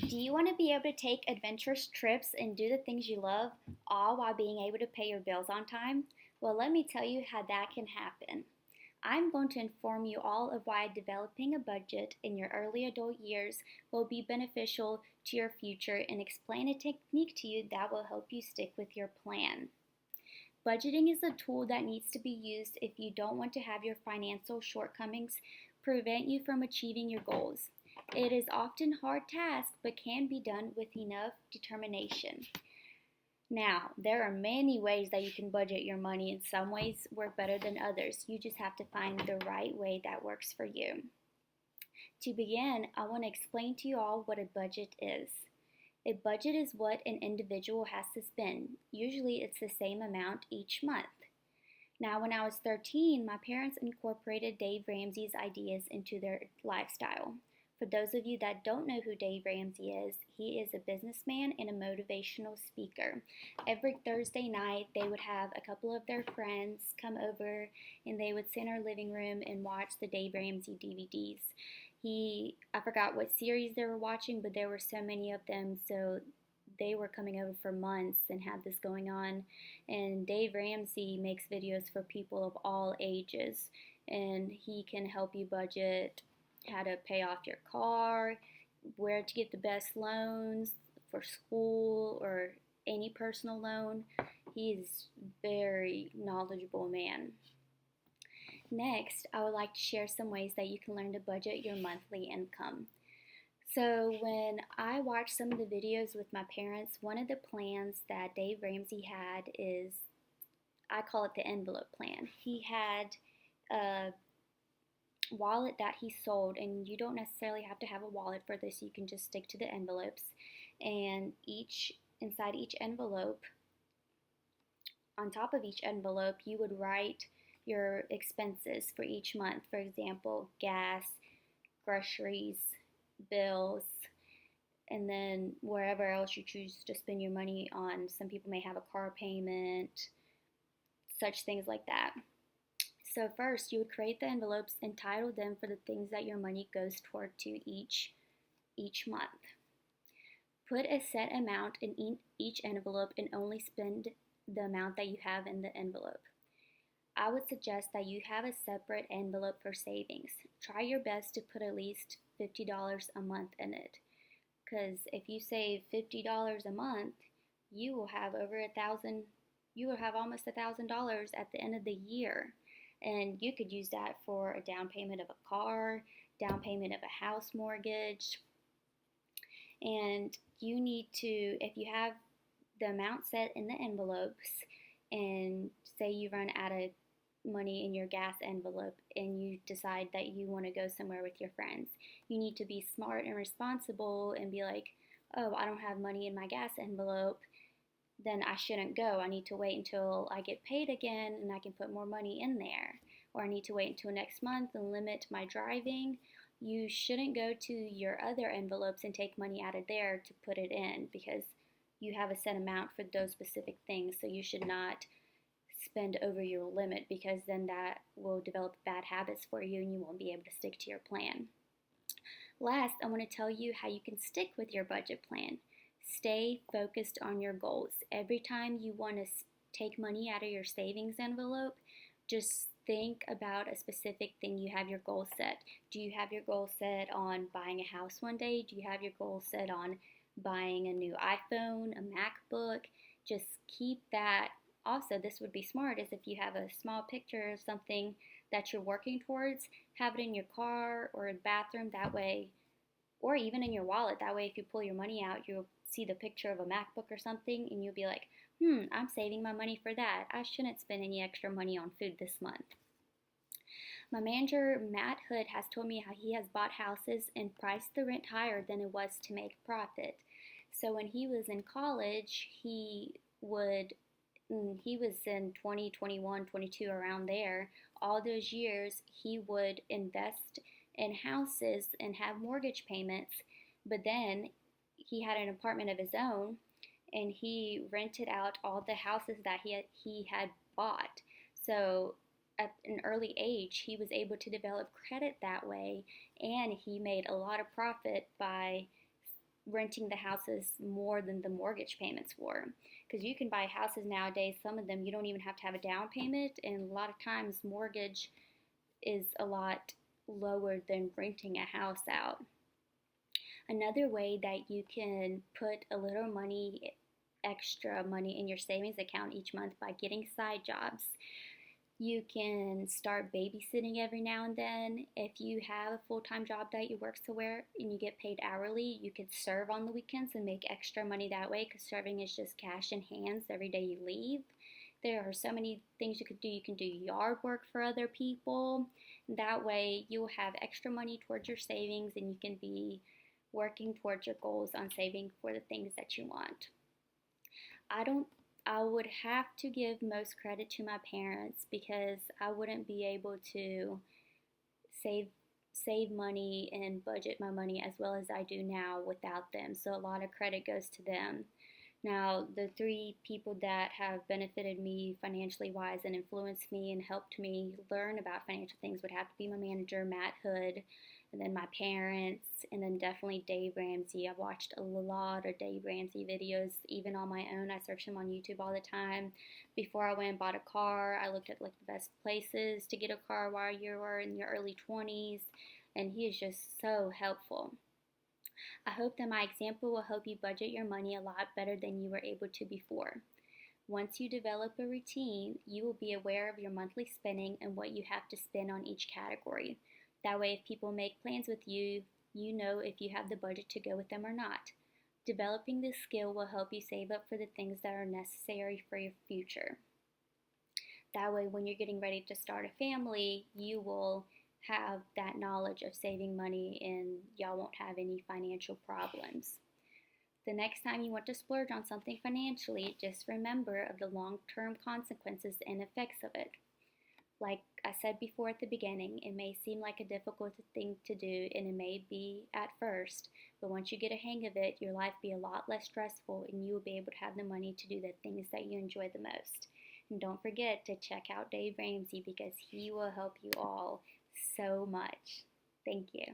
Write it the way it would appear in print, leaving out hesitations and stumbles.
Do you want to be able to take adventurous trips and do the things you love, all while being able to pay your bills on time? Well, let me tell you how that can happen. I'm going to inform you all of why developing a budget in your early adult years will be beneficial to your future and explain a technique to you that will help you stick with your plan. Budgeting is a tool that needs to be used if you don't want to have your financial shortcomings prevent you from achieving your goals. It is often a hard task but can be done with enough determination. Now, there are many ways that you can budget your money, and some ways work better than others. You just have to find the right way that works for you. To begin, I want to explain to you all what a budget is. A budget is what an individual has to spend. Usually it's the same amount each month. Now, when I was 13, my parents incorporated Dave Ramsey's ideas into their lifestyle. For those of you that don't know who Dave Ramsey is, he is a businessman and a motivational speaker. Every Thursday night, they would have a couple of their friends come over and they would sit in our living room and watch the Dave Ramsey DVDs. I forgot what series they were watching, but there were so many of them, so they were coming over for months and had this going on. And Dave Ramsey makes videos for people of all ages, and he can help you budget how to pay off your car, where to get the best loans for school or any personal loan. He's a very knowledgeable man. Next, I would like to share some ways that you can learn to budget your monthly income. So when I watched some of the videos with my parents, one of the plans that Dave Ramsey had is, I call it the envelope plan. He had a wallet that he sold, and you don't necessarily have to have a wallet for this. You can just stick to the envelopes, and inside each envelope, on top of each envelope, you would write your expenses for each month. For example, gas, groceries, bills, and then wherever else you choose to spend your money on. Some people may have a car payment, such things like that. So first, you would create the envelopes and title them for the things that your money goes toward to each month. Put a set amount in each envelope and only spend the amount that you have in the envelope. I would suggest that you have a separate envelope for savings. Try your best to put at least $50 a month in it, because if you save $50 a month, you will have almost $1,000 at the end of the year. And you could use that for a down payment of a car, down payment of a house mortgage. And you need to, if you have the amount set in the envelopes, and say you run out of money in your gas envelope and you decide that you want to go somewhere with your friends, you need to be smart and responsible and be like, oh, I don't have money in my gas envelope, then I shouldn't go. I need to wait until I get paid again and I can put more money in there. Or I need to wait until next month and limit my driving. You shouldn't go to your other envelopes and take money out of there to put it in, because you have a set amount for those specific things. So you should not spend over your limit, because then that will develop bad habits for you and you won't be able to stick to your plan. Last, I want to tell you how you can stick with your budget plan. Stay focused on your goals. Every time you want to take money out of your savings envelope, just think about a specific thing you have your goal set. Do you have your goal set on buying a house one day? Do you have your goal set on buying a new iPhone, a MacBook? Just keep that. Also, this would be smart, is if you have a small picture of something that you're working towards, have it in your car or in the bathroom, that way, or even in your wallet. That way, if you pull your money out, you'll see the picture of a MacBook or something, and you'll be like, I'm saving my money for that. I shouldn't spend any extra money on food this month. My manager, Matt Hood, has told me how he has bought houses and priced the rent higher than it was to make profit. So when he was in college, he was in 20, 21, 22, around there. All those years, he would invest in houses and have mortgage payments, but then he had an apartment of his own, and he rented out all the houses that he had bought. So at an early age, he was able to develop credit that way, and he made a lot of profit by renting the houses more than the mortgage payments for. Because you can buy houses nowadays, some of them you don't even have to have a down payment, and a lot of times mortgage is a lot lower than renting a house out. Another way that you can put a little money, extra money in your savings account each month by getting side jobs. You can start babysitting every now and then. If you have a full-time job that you work somewhere and you get paid hourly, you could serve on the weekends and make extra money that way, because serving is just cash in hands every day you leave. There are so many things you could do. You can do yard work for other people. That way you'll have extra money towards your savings, and you can be working towards your goals on saving for the things that you want. I would have to give most credit to my parents, because I wouldn't be able to save money and budget my money as well as I do now without them. So a lot of credit goes to them. Now, the three people that have benefited me financially wise and influenced me and helped me learn about financial things would have to be my manager, Matt Hood, and then my parents, and then definitely Dave Ramsey. I've watched a lot of Dave Ramsey videos, even on my own. I search him on YouTube all the time. Before I went and bought a car, I looked at like the best places to get a car while you were in your early 20s, and he is just so helpful. I hope that my example will help you budget your money a lot better than you were able to before. Once you develop a routine, you will be aware of your monthly spending and what you have to spend on each category. That way, if people make plans with you, you know if you have the budget to go with them or not. Developing this skill will help you save up for the things that are necessary for your future. That way, when you're getting ready to start a family, you will have that knowledge of saving money and y'all won't have any financial problems. The next time you want to splurge on something financially, just remember of the long-term consequences and effects of it. Like I said before at the beginning, it may seem like a difficult thing to do, and it may be at first, but once you get a hang of it, your life will be a lot less stressful, and you will be able to have the money to do the things that you enjoy the most. And don't forget to check out Dave Ramsey, because he will help you all so much. Thank you.